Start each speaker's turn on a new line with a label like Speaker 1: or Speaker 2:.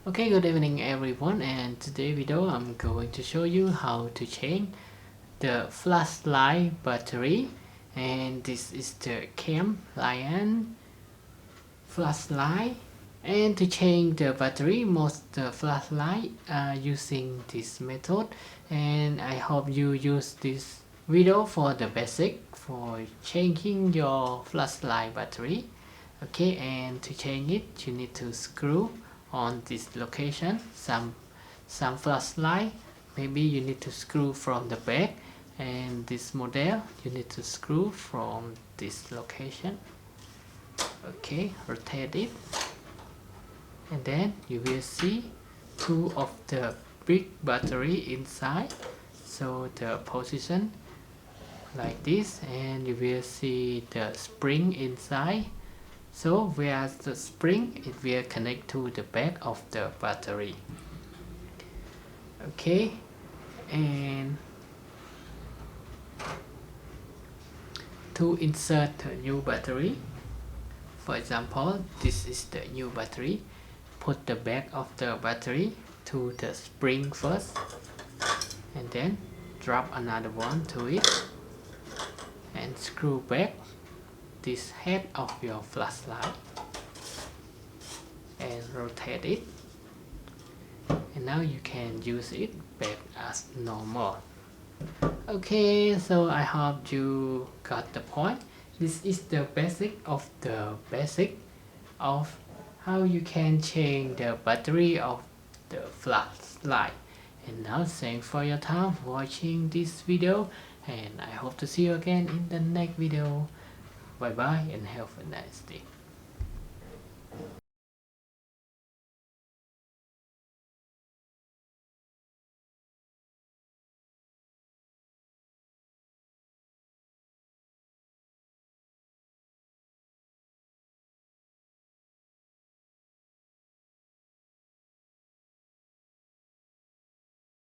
Speaker 1: Okay, good evening everyone, and today video I'm going to show you how to change the flashlight battery. And this is the Camelion flashlight. And to change the battery, most the flashlight are using this method, and I hope you use this video for the basic for changing your flashlight battery. Okay, and to change it you need to screw on this location. Some flashlight maybe you need to screw from the back, and this model you need to screw from this location. Okay, rotate it, and then you will see two of the big battery inside. So the position like this, and you will see the spring inside. So where the spring, it will connect to the back of the battery. Okay, and to insert the new battery, for example this is the new battery, put the back of the battery to the spring first, and then drop another one to it, and screw back this head of your flashlight and rotate it, and now you can use it back as normal. Okay, so I hope you got the point. This is the basic of how you can change the battery of the flashlight. And now thanks for your time watching this video, and I hope to see you again in the next video. Bye bye and have a nice day.